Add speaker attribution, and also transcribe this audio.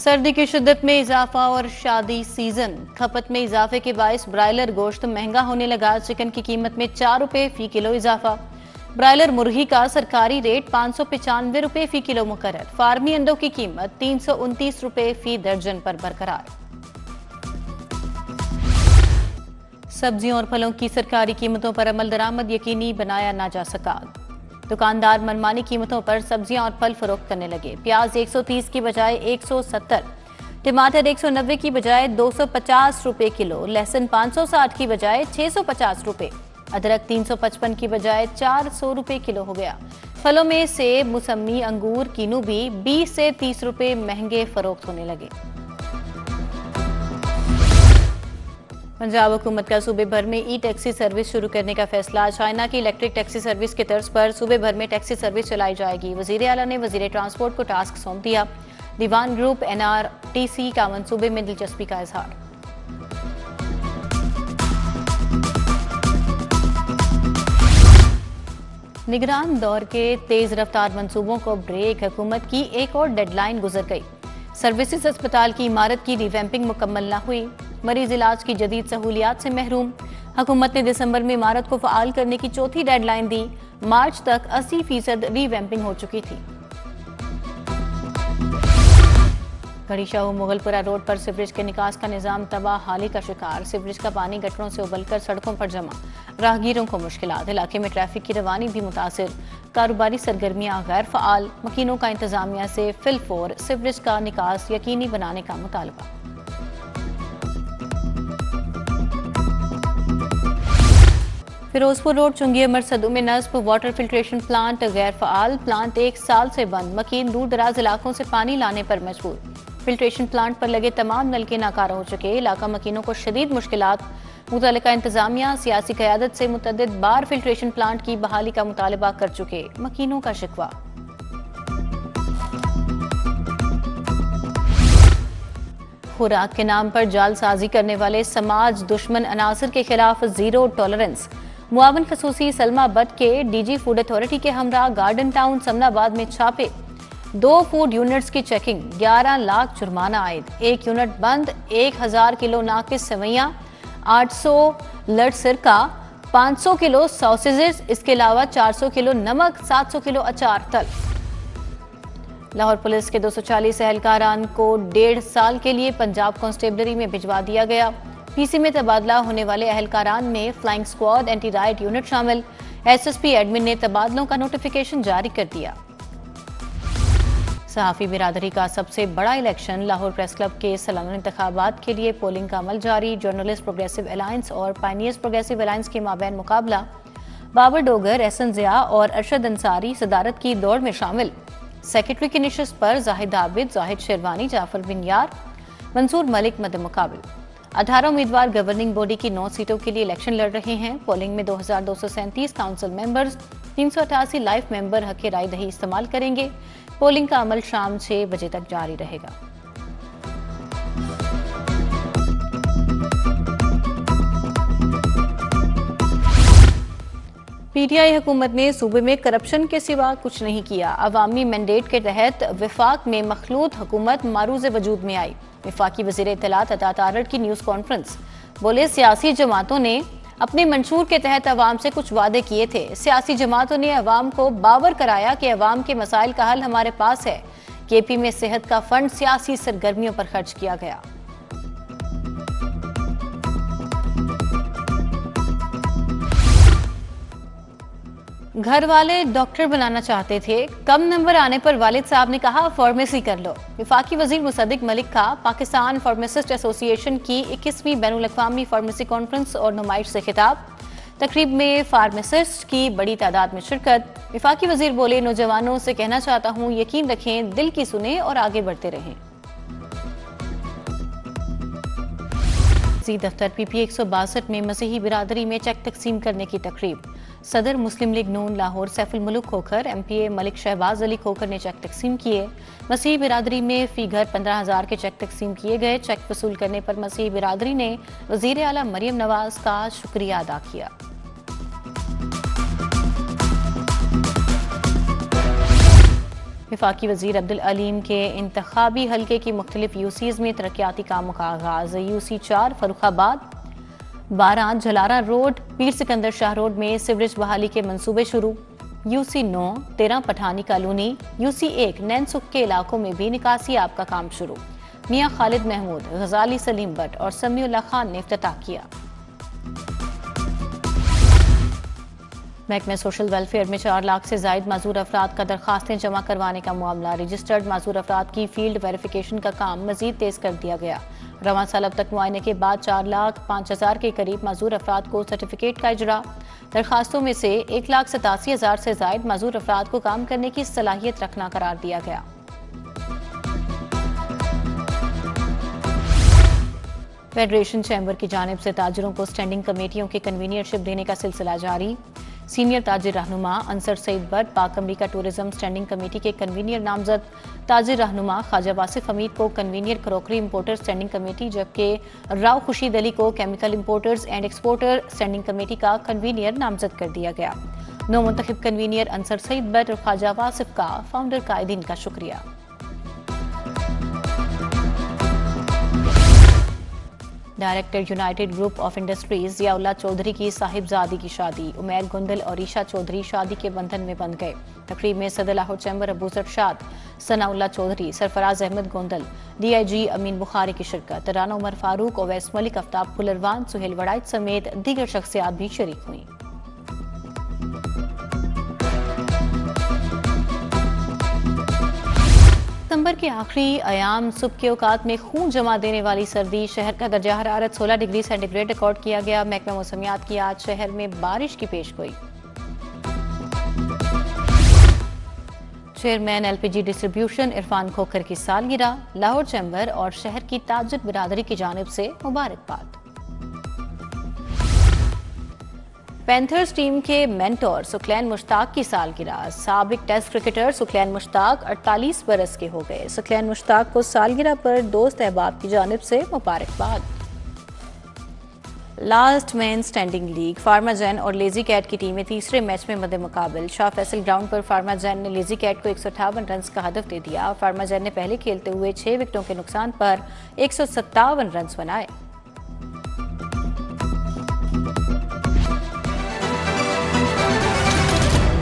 Speaker 1: सर्दी की शिद्दत में इजाफा और शादी सीजन खपत में इजाफे के बायस ब्रायलर गोश्त महंगा होने लगा। चिकन की कीमत में 4 रुपए फी किलो इजाफा। ब्रायलर मुर्गी का सरकारी रेट 595 रुपए फी किलो मुकर्रर। फार्मी अंडों की कीमत 329 रुपए फी दर्जन पर बरकरार। सब्जियों और फलों की सरकारी कीमतों पर अमल दरामद यकीनी बनाया ना जा सका। दुकानदार मनमानी कीमतों पर सब्जियां और फल फरोख्त करने लगे। प्याज 130 की बजाय 170, टमाटर 190 की बजाय 250 रुपए किलो, लहसुन 560 की बजाय 650 रुपए, अदरक 355 की बजाय 400 रुपए किलो हो गया। फलों में सेब, मौसमी, अंगूर, कीनू भी 20 से 30 रुपए महंगे फरोख्त होने लगे। पंजाब हुकूमत का सूबे भर में ई टैक्सी सर्विस शुरू करने का फैसला। चाइना की इलेक्ट्रिक टैक्सी सर्विस की तर्ज पर सूबे भर में टैक्सी सर्विस चलाई जाएगी। वजीर आला ने वजीर ट्रांसपोर्ट को टास्क सौंप दिया। दीवान ग्रुप एनआरटीसी का मंसूबे में दिलचस्पी का इजहार। निगरान दौर के तेज रफ्तार मंसूबों को ब्रेक। हुकूमत की एक और डेडलाइन गुजर गई। सर्विसेज अस्पताल की इमारत की रिवैम्पिंग मुकम्मल न हुई। मरीज इलाज की जदीद सहूलियात से महरूम। हुकूमत ने दिसंबर में इमारत को फ़आल करने की चौथी डेडलाइन दी। मार्च तक 80% रिवैम्पिंग हो चुकी थी। घड़ी शाहू मुगलपुरा रोड पर सीवरेज के निकास का निजाम तबाहाली का शिकार। सीवरेज का पानी गटरों से उबलकर सड़कों पर जमा। राहगीरों को मुश्किलात। इलाके में ट्रैफिक की रवानी भी मुतासिर। कारोबारी सरगर्मियां गैर फ़आल। मकीनों का इंतजामिया से फिलफोर सीवरेज का निकास यकीनी बनाने का मुतालबा। फिरोजपुर रोड चुंगी मरसदू में नस्ब वाटर फिल्ट्रेशन प्लांट गैर फ़आल। प्लांट 1 साल से बंद। मकीन दूर दराज इलाकों से पानी लाने पर मजबूर। फिल्ट्रेशन प्लांट पर लगे तमाम नलके नाकारा हो चुके। इलाका मकीनों को शदीद मुश्किलात। मुतल्लिका इंतजामिया सियासी क़यादत से मुतअद्दिद बार फिल्ट्रेशन प्लांट की बहाली का मुतालबा कर चुके। मकीनों का शिकवा। खुराक के नाम पर जालसाजी करने वाले समाज दुश्मन अनासर के खिलाफ जीरो टॉलरेंस। मुआवन खसूसी सलमा बट के डीजी फूड अथॉरिटी के हमरा गार्डन टाउन समनाबाद में छापे। 2 फूड यूनिट्स की चेकिंग, 11 लाख जुर्माना आयद। 1 यूनिट बंद। 1000 किलो नाकिस सेवैयां, 800 लड़ सिरका, 500 किलो सॉसेजेस, इसके अलावा 400 किलो नमक, 700 किलो अचार तल्फ। लाहौर पुलिस के 240 एहलकारान को 1.5 साल के लिए पंजाब कांस्टेबलरी में भिजवा दिया गया। पीसी में तबादला होने वाले एहलकारान में flying squad, anti right unit शामिल। एसएसपी एडमिन ने तबादलों का नोटिफिकेशन जारी कर दिया। सहाफ़ी बिरादरी का सबसे बड़ा इलेक्शन। लाहौर प्रेस क्लब के सालाना इंतखाबात के लिए पोलिंग का अमल जारी। जर्नलिस्ट प्रोग्रेसिव अलायंस और पायनियर्स प्रोग्रेसिव अलायंस के माबैन मुकाबला। बाबर डोगर, एहसन ज़िया और अरशद अंसारी सदारत की दौड़ में शामिल। सेक्रेटरी की निशस्त पर जाहिद आबिद, जाहिद शेरवानी, जाफर बिन यार, मंसूर मलिक मद्देमुकाबिल। 18 उम्मीदवार गवर्निंग बॉडी की 9 सीटों के लिए इलेक्शन लड़ रहे हैं। पोलिंग में 2237 काउंसिल मेंबर्स, 388 लाइफ मेंबर हक राय दही इस्तेमाल करेंगे। पोलिंग का अमल शाम 6 बजे तक जारी रहेगा। पीटीआई हुकूमत ने सूबे में करप्शन के सिवा कुछ नहीं किया। अवामी मैंडेट के तहत विफाक में मखलूत हुकूमत मारूज़ वजूद में आई। विफाकी वज़ीर इत्तलात अता तारड़ की न्यूज़ कॉन्फ्रेंस। बोले, सियासी जमातों ने अपने मंशूर के तहत अवाम से कुछ वादे किए थे। सियासी जमातों ने अवाम को बावर कराया कि अवाम के मसाइल का हल हमारे पास है। केपी में सेहत का फंड सियासी सरगर्मियों पर खर्च किया गया। घर वाले डॉक्टर बनाना चाहते थे। कम नंबर आने पर वालिद साहब ने कहा फार्मेसी कर लो। विफाकी वजीर मुसद्दिक मलिक का पाकिस्तान फार्मासिस्ट एसोसिएशन की 21वीं बैनुल-अक़वामी फार्मेसी कॉन्फ्रेंस और नुमाइश से खिताब। तकरीब में फार्मासिस्ट की बड़ी तादाद में शिरकत। विफाकी वजीर बोले, नौजवानों से कहना चाहता हूँ, यकीन रखें, दिल की सुने और आगे बढ़ते रहें। दफ्तर पीपी 162 में मसीही बिरादरी में चेक तकसीम करने की तकरीब। सदर मुस्लिम लीग नून लाहौर सैफुल मुल्क खोखर, एमपीए मलिक शहबाज अली खोखर ने चेक तकसीम किए। मसीही बिरादरी में फी घर 15,000 के चेक तकसीम किए गए। चेक वसूल करने पर मसीही बिरादरी ने वजीर आला मरियम नवाज का शुक्रिया अदा किया। वफाकी वजीर अब्दुल अलीम के इंतखाबी हल्के की मुख्तलिफ यूसीज में तरक्याती कामों का आगाज। यूसी 4 फरुखाबाद 12 जलारा रोड पीर सिकंदर शाह रोड में सिवरेज बहाली के मंसूबे शुरू। UC 9 13 Pathani colony UC 1 Nainsukh के इलाकों में भी निकासी आब का काम शुरू। मियां खालिद महमूद गजाली सलीम भट्ट और समीउल्लाह खान ने इफ्तिताह किया। महकमे सोशल वेलफेयर में 4 लाख से जायद माजूर अफराद का दरखास्तें जमा करवाने का मामला। रजिस्टर्ड माजूर अफराद की फील्ड वेरिफिकेशन का काम मजीद तेज कर दिया गया। रवां साल अब तक मुआयने के बाद 4,05,000 के करीब माजूर अफराद को सर्टिफिकेट का इजरा। दरखास्तों में से 1,87,000 से जायद माजूर अफराद को काम करने की सलाहियत रखना करार दिया गया। फेडरेशन चैम्बर की जानिब से ताजिरों को स्टैंडिंग कमेटियों की कन्वीनियरशिप देने का सिलसिला जारी। सीनियर ताजिर रहनुमा अंसर सईद भट्ट पाक अमरीका टूरिज्म स्टैंडिंग कमेटी के कन्वीनियर नामजद, ताजिर रहनुमा ख्वाजा वासिफ हमीद को convener crockery importer standing committee, जबकि राव खुशीद अली को chemical importers and exporter standing committee का कन्वीनियर नामजद कर दिया गया। नौ मुंतखब कन्वीनियर अंसर सईद भट्ट और ख्वाजा वासिफ का फाउंडर कायदीन का शुक्रिया। Director united group of industries Ziaullah Chaudhry की साहिबजादी की शादी। उमैर गुंदल और ईशा चौधरी शादी के बंधन में बंध गए। तकरीब में सदर लाहौर चैम्बर अबू जरशाद, सनाउल्लाह चौधरी, सरफराज अहमद गोंदल, DIG अमीन बुखारी की शिरकत। राना उमर फारूक, ओवैस मलिक, आफ्ताब फुलरवान, सुहेल वड़ाइच समेत दीगर शख्सियात भी शरीक हुई। दिसंबर के आखिरी अयाम सुबह के औकात में खून जमा देने वाली सर्दी। शहर का दर्जा हरारत 16 डिग्री सेंटीग्रेड रिकॉर्ड किया गया। महकमा मौसमियात की आज शहर में बारिश की पेशगोई। Chairman LPG distribution Irfan Khokhar की सालगिरह। लाहौर चैम्बर और शहर की ताजिर बिरादरी की जानिब से मुबारकबाद। पैंथर्स टीम के मेंटोर सुखलैन मुश्ताक की सालगिरह। साबिक टेस्ट क्रिकेटर सुखलैन मुश्ताक 48 बरस के हो गए। सुखलैन मुश्ताक को सालगिरह पर दोस्त अहबाब की जानिब से मुबारकबाद। लास्ट मैन स्टैंडिंग लीग, फार्माजैन और लेजी कैट की टीमें तीसरे मैच में मद्दे मुकाबिल। शाह फैसल ग्राउंड पर फार्माजैन ने लेजी कैट को 158 रन का हदफ दे दिया। फार्माजैन ने पहले खेलते हुए 6 विकेटों के नुकसान पर 157 रन बनाए।